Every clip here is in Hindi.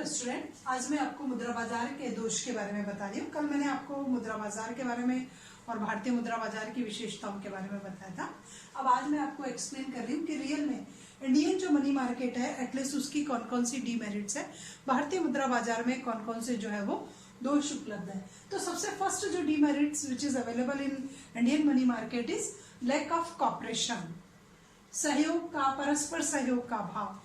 स्टूडेंट, आज मैं आपको मुद्रा बाजार के दोष के बारे में बता रही हूँ। कल मैंने आपको मुद्रा बाजार के बारे में और भारतीय मुद्रा बाजार की विशेषताओं के बारे में बताया था। अब आज मैं आपको एक्सप्लेन कर रही हूँ कि रियल में इंडियन जो मनी मार्केट है एटलीस्ट उसकी कौन कौन सी डीमेरिट्स है, भारतीय मुद्रा बाजार में कौन कौन से जो है वो दोष उपलब्ध है। तो सबसे फर्स्ट जो demerits which is available in Indian money market is lack of cooperation, सहयोग का, परस्पर सहयोग का अभाव।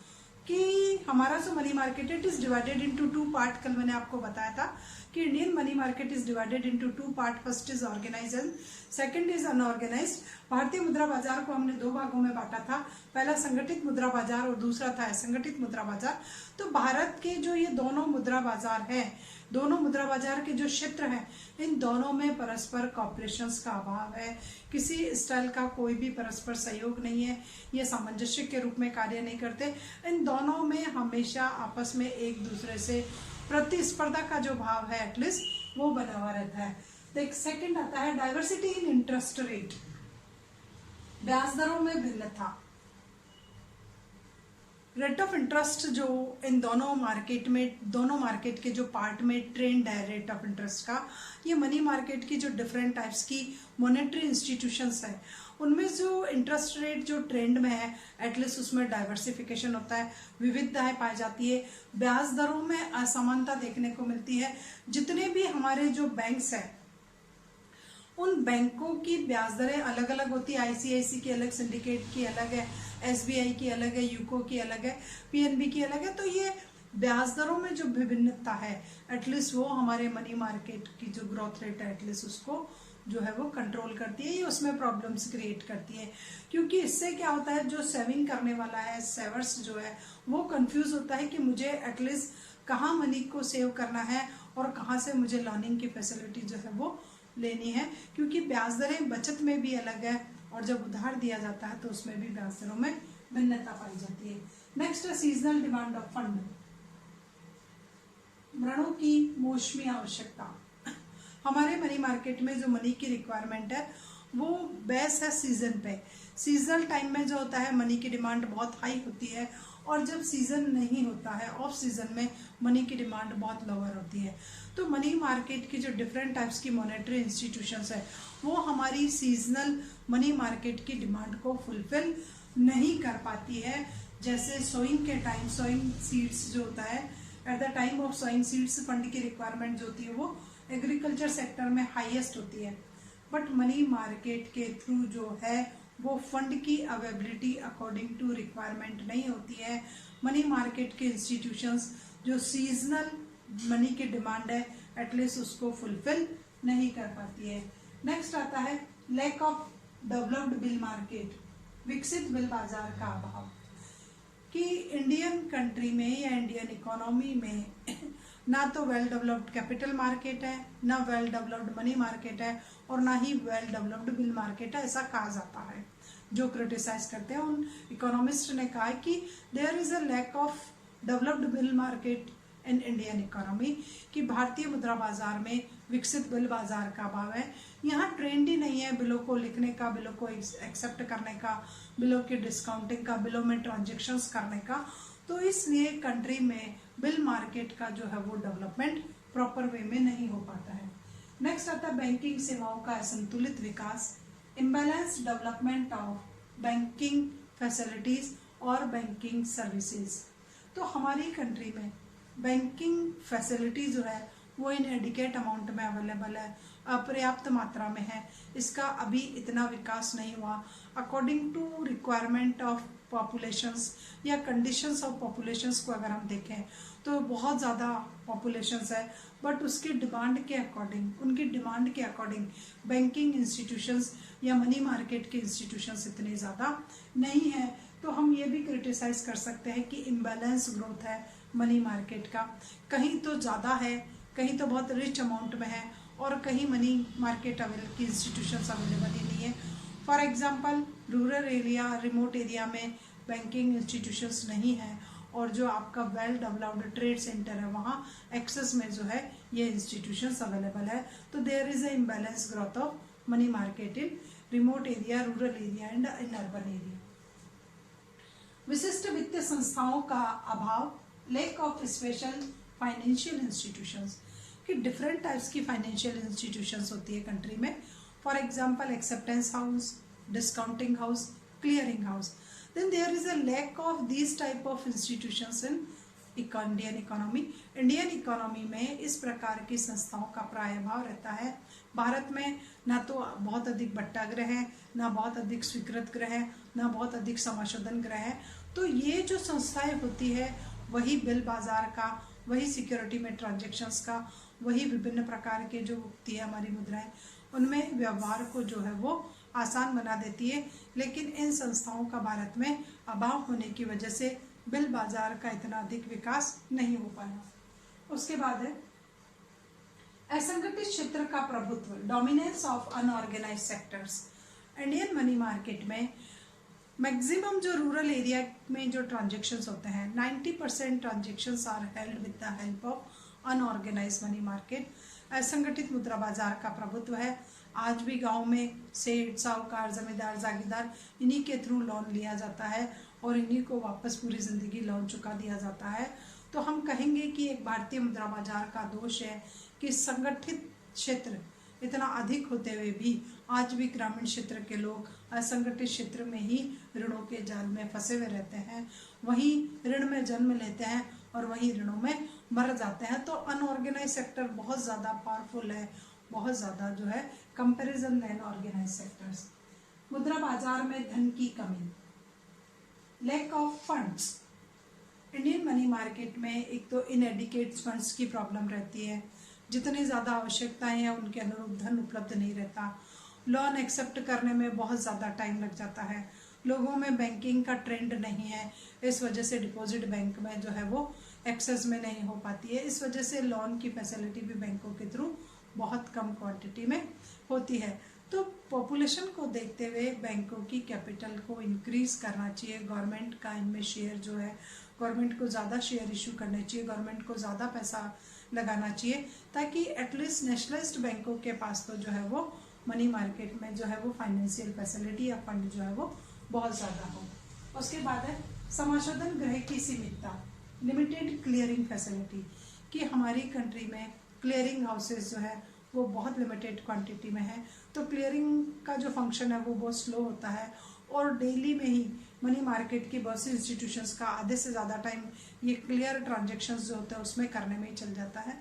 कि हमारा जो money market it is divided into two part. कल मैंने आपको बताया था कि Indian money market is divided into two part. First is organised and second is unorganised. भारतीय मुद्रा बाजार को हमने दो भागों में बांटा था, पहला संगठित मुद्रा बाजार और दूसरा था असंगठित मुद्रा बाजार। तो भारत के जो ये दोनों मुद्रा बाजार है, दोनों मुद्रा बाजार के जो क्षेत्र हैं, इन दोनों में परस्पर कॉपरेशंस का अभाव है। किसी स्टाइल का कोई भी परस्पर सहयोग नहीं है, ये सामंजस्य के रूप में कार्य नहीं करते। इन दोनों में हमेशा आपस में एक दूसरे से प्रतिस्पर्धा का जो भाव है एटलीस्ट वो बना हुआ रहता है। देख, सेकंड आता है डाइवर्सिटी इन इंटरेस्ट रेट, ब्याज दरों में भिन्नता। रेट ऑफ इंटरेस्ट जो इन दोनों मार्केट के जो पार्ट में ट्रेंड है रेट ऑफ इंटरेस्ट का, ये मनी मार्केट की जो डिफरेंट टाइप्स की मॉनेटरी इंस्टीट्यूशंस है उनमें जो इंटरेस्ट रेट जो ट्रेंड में है एटलीस्ट उसमें डाइवर्सिफिकेशन होता है, विविधताएं पाई जाती है, ब्याज दरों में असमानता देखने को मिलती है। जितने भी हमारे जो बैंक्स हैं उन बैंकों की ब्याज दरें अलग अलग होती है। आईसीआईसी की अलग, सिंडिकेट की अलग है, एसबीआई की अलग है, यूको की अलग है, पीएनबी की अलग है। तो ये ब्याज दरों में जो विभिन्नता है एटलीस्ट वो हमारे मनी मार्केट की जो ग्रोथ रेट है एटलीस्ट उसको जो है वो कंट्रोल करती है, ये उसमें प्रॉब्लम्स क्रिएट करती है। क्योंकि इससे क्या होता है, जो सेविंग करने वाला है, सेवर्स जो है वो कंफ्यूज होता है कि मुझे एटलीस्ट कहाँ मनी को सेव करना है और कहाँ से मुझे लर्निंग की फैसिलिटी जो है वो लेनी है। क्योंकि ब्याज दरें बचत में भी अलग है और जब उधार दिया जाता है तो उसमें भी ब्याज दरों में भिन्नता पाई जाती है। नेक्स्ट है सीजनल डिमांड ऑफ फंड, ऋणों की मौसमी आवश्यकता। हमारे मनी मार्केट में जो मनी की रिक्वायरमेंट है वो बेस है सीजन पे। सीजनल टाइम में जो होता है मनी की डिमांड बहुत हाई होती है और जब सीजन नहीं होता है ऑफ सीजन में मनी की डिमांड बहुत लोअर होती है। तो मनी मार्केट की जो डिफरेंट टाइप्स की मॉनेटरी इंस्टीट्यूशंस है वो हमारी सीजनल मनी मार्केट की डिमांड को फुलफिल नहीं कर पाती है। जैसे सोइंग के टाइम सोइंग सीड्स जो होता है, at the time of sowing seeds fund की रिक्वायरमेंट जो होती है वो एग्रीकल्चर सेक्टर में हाईएस्ट होती है। बट मनी मार्केट के थ्रू जो है वो फंड की अवेलेबिलिटी अकॉर्डिंग टू रिक्वायरमेंट नहीं होती है। मनी मार्केट के इंस्टीट्यूशंस जो सीजनल मनी की डिमांड है एटलीस्ट उसको फुलफिल नहीं कर पाती है। नेक्स्ट आता है lack of developed bill market, विकसित बिल बाजार का अभाव। कि इंडियन कंट्री में या इंडियन इकोनॉमी में ना तो वेल डेवलप्ड कैपिटल मार्केट है, ना वेल डेवलप्ड मनी मार्केट है और ना ही वेल डेवलप्ड बिल मार्केट है, ऐसा कहा जाता है। जो क्रिटिसाइज करते हैं उन इकोनॉमिस्ट ने कहा कि there is a lack of developed bill market in Indian economy, कि भारतीय मुद्रा बाजार में विकसित बिल बाजार का अभाव है। यहाँ ट्रेंड ही नहीं है बिलों को लिखने का, बिलों को एक्सेप्ट करने का, बिलों की डिस्काउंटिंग का, बिलों में ट्रांजेक्शन्स करने का। तो इसलिए कंट्री में बिल मार्केट का जो है वो डेवलपमेंट प्रॉपर वे में नहीं हो पाता है। नेक्स्ट आता है बैंकिंग सेवाओं का असंतुलित विकास, imbalance development of banking facilities और बैंकिंग सर्विसेज। तो हमारी कंट्री में बैंकिंग फैसिलिटी जो है वो इनएडिकेट अमाउंट में अवेलेबल है, अपर्याप्त मात्रा में है। इसका अभी इतना विकास नहीं हुआ according to requirement of populations या कंडीशंस ऑफ पॉपुलेशंस को अगर हम देखें तो बहुत ज़्यादा पॉपुलेशंस है बट उसकी डिमांड के अकॉर्डिंग, उनकी डिमांड के अकॉर्डिंग बैंकिंग इंस्टीट्यूशंस या मनी मार्केट के इंस्टीट्यूशंस इतने ज़्यादा नहीं है। तो हम ये भी क्रिटिसाइज कर सकते हैं कि इम्बैलेंस ग्रोथ है मनी मार्केट का, कहीं तो ज़्यादा है, कहीं तो बहुत रिच अमाउंट में है और कहीं मनी मार्केट की इंस्टीट्यूशंस अवेलेबल ही नहीं है। For example rural area, remote area में बैंकिंग इंस्टीट्यूशंस नहीं है और जो आपका वेल डेवलप्ड ट्रेड सेंटर है वहाँ एक्सेस में जो है ये इंस्टीट्यूशंस अवेलेबल है। तो there is a imbalance growth of money market in remote area, rural area and in urban area. विशिष्ट वित्तीय संस्थाओं का अभाव, lack of special financial institutions, कि डिफरेंट टाइप्स की फाइनेंशियल इंस्टीट्यूशंस होती है कंट्री में. For example acceptance house, discounting house, clearing house. Then there is a lack of these type of institutions in Indian economy. Indian economy में इस प्रकार की संस्थाओं का प्रायभाव रहता है. भारत में ना तो बहुत अधिक भट्टागृह है, ना बहुत अधिक स्वीकृत गृह है, ना बहुत अधिक समाशोधन गृह है. तो ये जो संस्थाएं होती है वही बिल बाजार का, वही सिक्योरिटी में ट्रांजेक्शन्स का, वही विभिन्न प्रकार के जो होती है हमारी मुद्राएं, उनमें व्यवहार को जो है वो आसान बना देती है. लेकिन इन संस्थाओं का भारत में अभाव होने की वजह से बिल बाजार का इतना अधिक विकास नहीं हो पाया. उसके बाद है असंगठित क्षेत्र का प्रभुत्व, dominance of unorganised sectors. Indian money market में मैक्सिमम जो रूरल एरिया में जो ट्रांजेक्शन्स होते हैं, 90% transactions are held with the help of unorganised money market. असंगठित मुद्रा बाजार का प्रभुत्व है. आज भी गांव में सेठ, साहूकार, जमींदार, जागीरदार, इन्हीं के थ्रू लोन लिया जाता है और इन्हीं को वापस पूरी जिंदगी लोन चुका दिया जाता है. तो हम कहेंगे कि एक भारतीय मुद्रा बाजार का दोष है कि संगठित क्षेत्र इतना अधिक होते हुए भी आज भी ग्रामीण क्षेत्र के लोग असंगठित क्षेत्र में ही ऋणों के जाल में फंसे हुए रहते हैं, वहीं ऋण में जन्म लेते हैं और वहीं ऋणों में मर जाते हैं. तो अनऑर्गेनाइज सेक्टर बहुत ज़्यादा पावरफुल है, बहुत ज़्यादा जो है कंपैरिजन देन ऑर्गेनाइज सेक्टर्स. मुद्रा बाजार में धन की कमी, lack of funds. Indian money market में एक तो इनएडिकेट फंड्स की प्रॉब्लम रहती है. जितनी ज़्यादा आवश्यकताएं हैं उनके अनुरूप धन उपलब्ध नहीं रहता. लोन एक्सेप्ट करने में बहुत ज़्यादा टाइम लग जाता है. लोगों में बैंकिंग का ट्रेंड नहीं है, इस वजह से डिपॉजिट बैंक में जो है वो एक्सेस में नहीं हो पाती है. इस वजह से लोन की फैसिलिटी भी बैंकों के थ्रू बहुत कम क्वांटिटी में होती है. तो पॉपुलेशन को देखते हुए बैंकों की कैपिटल को इंक्रीज करना चाहिए. गवर्नमेंट का इनमें शेयर जो है, गवर्नमेंट को ज़्यादा शेयर इशू करने चाहिए, गवर्नमेंट को ज़्यादा पैसा लगाना चाहिए, ताकि एटलीस्ट नेशनलाइज्ड बैंकों के पास तो जो है वो मनी मार्केट में जो है वो फाइनेंशियल फैसिलिटी या फंड जो है वो बहुत ज़्यादा हो. उसके बाद है समाशोधन गृह की सीमितता, लिमिटेड क्लियरिंग फैसिलिटी, कि हमारी कंट्री में क्लियरिंग हाउसेज जो है वो बहुत लिमिटेड क्वांटिटी में है. तो क्लियरिंग का जो फंक्शन है वो बहुत स्लो होता है और डेली में ही मनी मार्केट की बहुत सी इंस्टीट्यूशंस का आधे से ज़्यादा टाइम ये क्लियर ट्रांजेक्शन्स जो होते हैं उसमें करने में ही चल जाता है.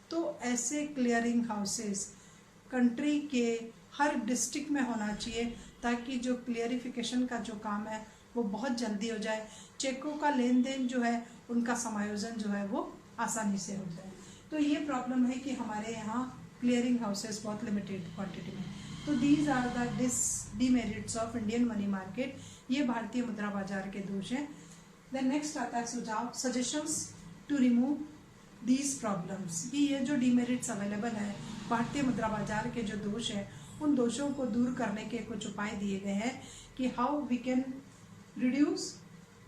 तो ऐसे क्लियरिंग हाउसेस कंट्री के हर डिस्ट्रिक्ट में होना चाहिए, ताकि जो क्लियरिफिकेशन का जो काम है वो बहुत जल्दी हो जाए. चेकों का लेन देन जो है उनका समायोजन जो है वो आसानी से हो जाए. तो ये प्रॉब्लम है कि हमारे यहाँ क्लियरिंग हाउसेस बहुत लिमिटेड क्वांटिटी में. तो these are the demerits of Indian money market. ये भारतीय मुद्रा बाजार के दोष हैं. देन नेक्स्ट आता है सुझाव, suggestions to remove these problems, कि ये जो डिमेरिट्स अवेलेबल है भारतीय मुद्रा बाजार के जो दोष है उन दोषों को दूर करने के कुछ उपाय दिए गए हैं कि how we can reduce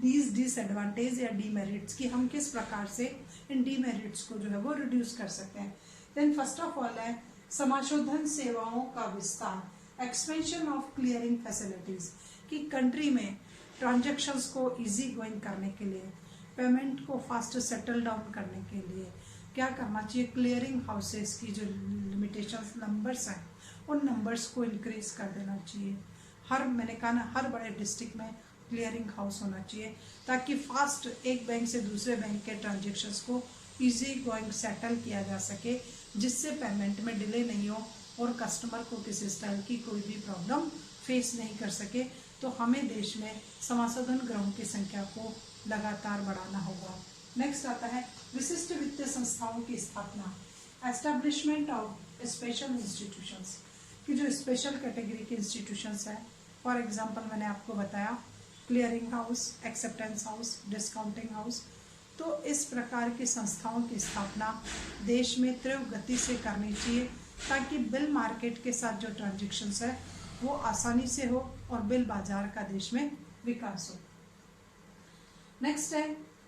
these disadvantage या डीमेरिट्स, कि हम किस प्रकार से इन डीमेरिट्स को जो है वो रिड्यूस कर सकते हैं. देन फर्स्ट ऑफ ऑल है समाशोधन सेवाओं का विस्तार, एक्सपेंशन ऑफ क्लियरिंग फैसिलिटीज, कि कंट्री में ट्रांजेक्शन्स को इजी गोइंग करने के लिए, पेमेंट को फास्ट सेटल डाउन करने के लिए क्या करना चाहिए, क्लियरिंग हाउसेस की जो लिमिटेशंस नंबर्स हैं उन नंबर्स को इंक्रीज कर देना चाहिए. मैंने कहा ना, हर बड़े डिस्ट्रिक्ट में क्लियरिंग हाउस होना चाहिए, ताकि फास्ट एक बैंक से दूसरे बैंक के ट्रांजेक्शन्स को इजी गोइंग सेटल किया जा सके, जिससे पेमेंट में डिले नहीं हो और कस्टमर को किसी स्टाइल की कोई भी प्रॉब्लम फेस नहीं कर सके. तो हमें देश में समाशोधन गृहों की संख्या को लगातार बढ़ाना होगा. नेक्स्ट आता है विशिष्ट वित्तीय संस्थाओं की स्थापना, एस्टेब्लिशमेंट ऑफ स्पेशल इंस्टीट्यूशंस, कि जो स्पेशल कैटेगरी के इंस्टीट्यूशंस हैं. फॉर एग्जांपल मैंने आपको बताया clearing house, acceptance house, discounting house. तो इस प्रकार की संस्थाओं की स्थापना देश में तीव्र गति से करनी चाहिए, ताकि बिल मार्केट के साथ जो ट्रांजेक्शन्स है वो आसानी से हो और बिल बाजार का देश में विकास हो. नेक्स्ट है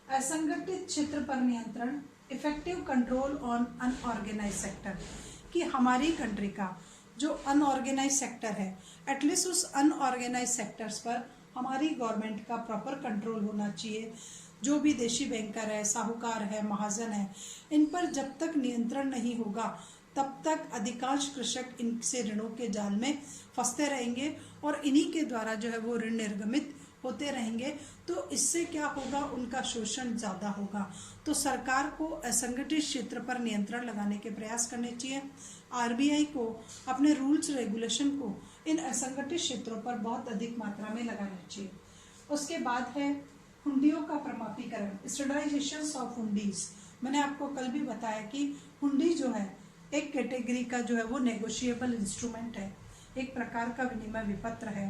असंगठित क्षेत्र पर नियंत्रण, effective control on unorganised sector, कि हमारी कंट्री का जो अनऑर्गेनाइज सेक्टर है एटलीस्ट उस अनऑर्गेनाइज सेक्टर्स पर हमारी गवर्नमेंट का प्रॉपर कंट्रोल होना चाहिए, जो भी देशी बैंकर है, साहूकार है, महाजन है, इन पर जब तक नियंत्रण नहीं होगा तब तक अधिकांश कृषक इनसे ऋणों के जाल में फंसते रहेंगे और इन्हीं के द्वारा जो है वो ऋण निर्गमित होते रहेंगे। तो इससे क्या होगा, उनका शोषण ज़्यादा होगा। तो सरकार को असंगठित क्षेत्र पर नियंत्रण लगाने के प्रयास करने चाहिए। आरबीआई को अपने रूल्स रेगुलेशन को इन असंगठित क्षेत्रों पर बहुत अधिक मात्रा में लगाना चाहिए। उसके बाद है हुंडियों का प्रमापीकरण, स्टैंडर्डाइजेशन ऑफ हुंडीज। मैंने आपको कल भी बताया कि हुंडी जो है एक कैटेगरी का जो है वो नेगोशिएबल इंस्ट्रूमेंट है, एक प्रकार का विनिमय विपत्र है।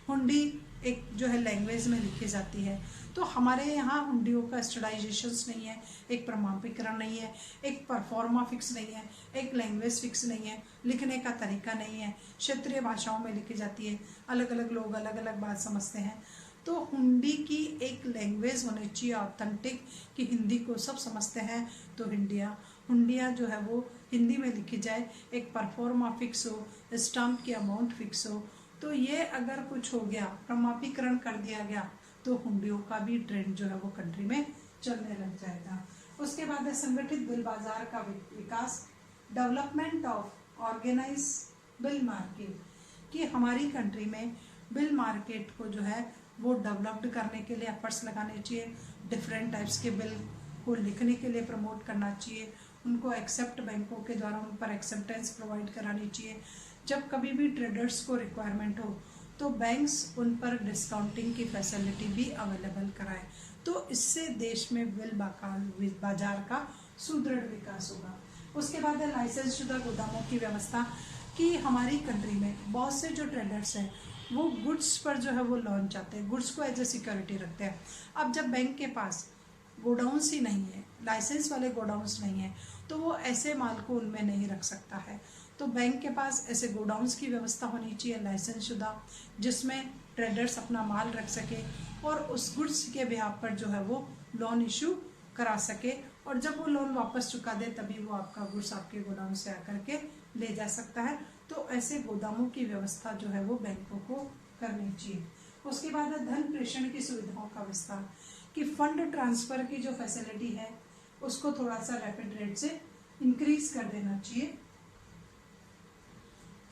हुंडी एक जो है लैंग्वेज में लिखी जाती है। तो हमारे यहाँ हुंडियों का स्टैंडर्डाइजेशन नहीं है, एक प्रमाणीकरण नहीं है, एक परफॉर्मा फिक्स नहीं है, एक लैंग्वेज फिक्स नहीं है, लिखने का तरीका नहीं है, क्षेत्रीय भाषाओं में लिखी जाती है, अलग अलग लोग अलग अलग बात समझते हैं। तो हुंडी की एक लैंग्वेज होनी चाहिए ऑथेंटिक, कि हिंदी को सब समझते हैं। तो हुंडिया जो है वो हिंदी में लिखी जाए, एक परफॉर्मा फिक्स हो, स्टाम्प की अमाउंट फिक्स हो। तो ये अगर कुछ हो गया, प्रमाणीकरण कर दिया गया, तो हुंडियों का भी ट्रेंड जो है वो कंट्री में चलने लग जाएगा। उसके बाद है संगठित बिल बाजार का विकास, development of organise bill market, कि हमारी कंट्री में बिल मार्केट को जो है वो डेवलप्ड करने के लिए एफर्ट्स लगाने चाहिए। डिफरेंट टाइप्स के बिल को लिखने के लिए प्रमोट करना चाहिए, उनको एक्सेप्ट बैंकों के द्वारा उन पर एक्सेप्टेंस प्रोवाइड करानी चाहिए। जब कभी भी ट्रेडर्स को रिक्वायरमेंट हो तो बैंक्स उन पर डिस्काउंटिंग की फैसिलिटी भी अवेलेबल कराएं। तो इससे देश में बिल बाजार का सुदृढ़ विकास होगा। उसके बाद है लाइसेंस शुदा गोदामों की व्यवस्था, कि हमारी कंट्री में बहुत से जो ट्रेडर्स हैं वो गुड्स पर जो है वो लोन चाहते हैं, गुड्स को एज ए सिक्योरिटी रखते हैं। अब जब बैंक के पास गोडाउंस ही नहीं है, लाइसेंस वाले गोडाउंस नहीं है, तो वो ऐसे माल को उनमें नहीं रख सकता है। तो बैंक के पास ऐसे गोडाउंस की व्यवस्था होनी चाहिए लाइसेंस शुदा, जिसमें ट्रेडर्स अपना माल रख सके और उस गुड्स के बिहाफ पर जो है वो लोन इशू करा सके, और जब वो लोन वापस चुका दे तभी वो आपका गुड्स आपके गोडाउन से आकर के ले जा सकता है। तो ऐसे गोदामों की व्यवस्था जो है वो बैंकों को करनी चाहिए। उसके बाद है धन प्रेषण की सुविधाओं का विस्तार, कि फंड ट्रांसफर की जो फैसिलिटी है उसको थोड़ा सा रैपिड रेट से इंक्रीज कर देना चाहिए,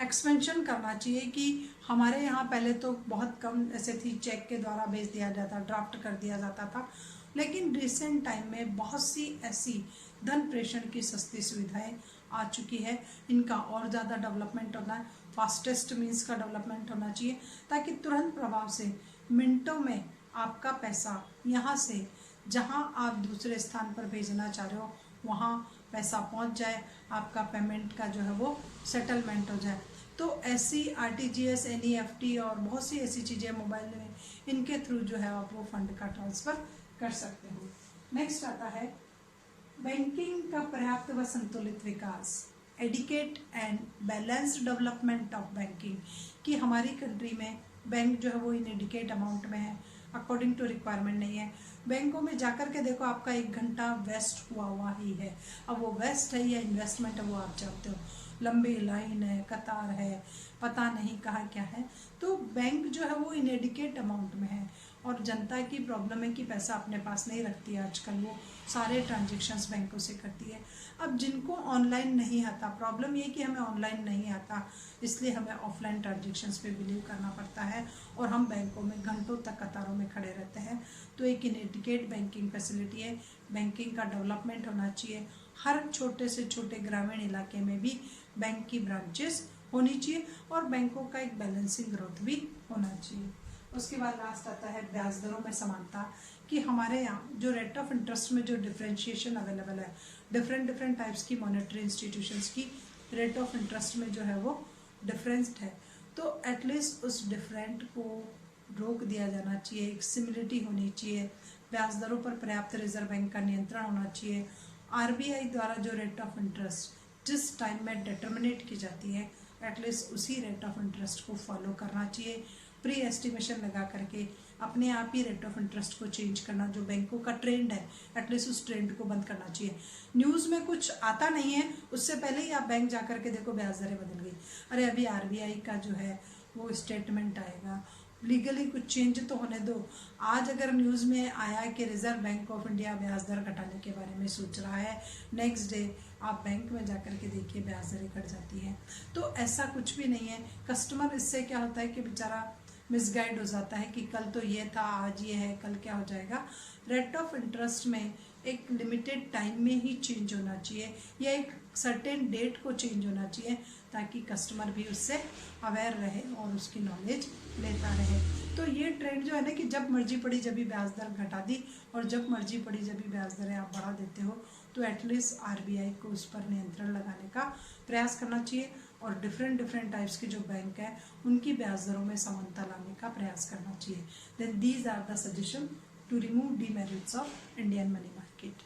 एक्सपेंशन करना चाहिए। कि हमारे यहाँ पहले तो बहुत कम ऐसे थी, चेक के द्वारा भेज दिया जाता, ड्राफ्ट कर दिया जाता था, लेकिन रिसेंट टाइम में बहुत सी ऐसी धन प्रेषण की सस्ती सुविधाएं आ चुकी है। इनका और ज़्यादा डेवलपमेंट होना है, फास्टेस्ट मीन्स का डेवलपमेंट होना चाहिए, ताकि तुरंत प्रभाव से मिनटों में आपका पैसा यहाँ से जहाँ आप दूसरे स्थान पर भेजना चाह रहे हो वहाँ पैसा पहुँच जाए, आपका पेमेंट का जो है वो सेटलमेंट हो जाए। तो ऐसी आरटीजीएस, एनईएफटी और बहुत सी ऐसी चीज़ें मोबाइल में, इनके थ्रू जो है आप वो फंड का ट्रांसफ़र कर सकते हो। नेक्स्ट आता है बैंकिंग का पर्याप्त व संतुलित विकास, adequate and balanced development of banking, कि हमारी कंट्री में बैंक जो है वो इनएडिकेट अमाउंट में है, अकॉर्डिंग टू रिक्वायरमेंट नहीं है। बैंकों में जाकर के देखो आपका 1 घंटा वेस्ट हुआ ही है। अब वो वेस्ट है या इन्वेस्टमेंट है वो आप जानते हो, लंबी लाइन है, कतार है, पता नहीं कहाँ क्या है। तो बैंक जो है वो इनएडिकेट अमाउंट में है, और जनता की प्रॉब्लम है कि पैसा अपने पास नहीं रखती है आजकल, वो सारे ट्रांजेक्शन्स बैंकों से करती है। अब जिनको ऑनलाइन नहीं आता, प्रॉब्लम ये कि हमें ऑनलाइन नहीं आता, इसलिए हमें ऑफलाइन ट्रांजेक्शन्स पे बिलीव करना पड़ता है, और हम बैंकों में घंटों तक कतारों में खड़े रहते हैं। तो एक इनएडिकेट बैंकिंग फैसिलिटी है, बैंकिंग का डेवलपमेंट होना चाहिए। हर छोटे से छोटे ग्रामीण इलाके में भी बैंक की ब्रांचेस होनी चाहिए, और बैंकों का एक बैलेंसिंग ग्रोथ भी होना चाहिए। उसके बाद लास्ट आता है ब्याज दरों में समानता, कि हमारे यहाँ जो रेट ऑफ इंटरेस्ट में जो डिफरेंशिएशन अवेलेबल है, डिफरेंट टाइप्स की मॉनेटरी इंस्टीट्यूशंस की रेट ऑफ इंटरेस्ट में जो है वो डिफरेंस है, तो एटलीस्ट उस डिफरेंट को रोक दिया जाना चाहिए, एक सिमिलरिटी होनी चाहिए। ब्याज दरों पर पर्याप्त रिजर्व बैंक का नियंत्रण होना चाहिए। आरबीआई द्वारा जो रेट ऑफ इंटरेस्ट जिस टाइम में डिटर्मिनेट की जाती है, एटलीस्ट उसी रेट ऑफ इंटरेस्ट को फॉलो करना चाहिए। प्री एस्टिमेशन लगा करके अपने आप ही रेट ऑफ इंटरेस्ट को चेंज करना, जो बैंकों का ट्रेंड है एटलीस्ट उस ट्रेंड को बंद करना चाहिए। न्यूज़ में कुछ आता नहीं है उससे पहले ही आप बैंक जा कर के देखो ब्याज दरें बदल गई। अरे अभी आरबीआई का जो है वो स्टेटमेंट आएगा, लीगली कुछ चेंज तो होने दो। आज अगर न्यूज़ में आया कि रिजर्व बैंक ऑफ इंडिया ब्याज दर घटाने के बारे में सोच रहा है, नेक्स्ट डे आप बैंक में जाकर के देखिए ब्याज दरें घट जाती हैं। तो ऐसा कुछ भी नहीं है। कस्टमर इससे क्या होता है कि बेचारा मिसगाइड हो जाता है कि कल तो ये था, आज ये है, कल क्या हो जाएगा। रेट ऑफ इंटरेस्ट में एक लिमिटेड टाइम में ही चेंज होना चाहिए या एक सर्टेन डेट को चेंज होना चाहिए, ताकि कस्टमर भी उससे अवेयर रहे और उसकी नॉलेज लेता रहे। तो ये ट्रेंड जो है ना कि जब मर्जी पड़ी जब भी ब्याज दर घटा दी और जब मर्जी पड़ी जब भी ब्याज दरें आप बढ़ा देते हो, तो एटलीस्ट आरबीआई को उस पर नियंत्रण लगाने का प्रयास करना चाहिए और डिफरेंट टाइप्स के जो बैंक है उनकी ब्याज दरों में समानता लाने का प्रयास करना चाहिए। Then these are the suggestion to remove demerits of Indian money market.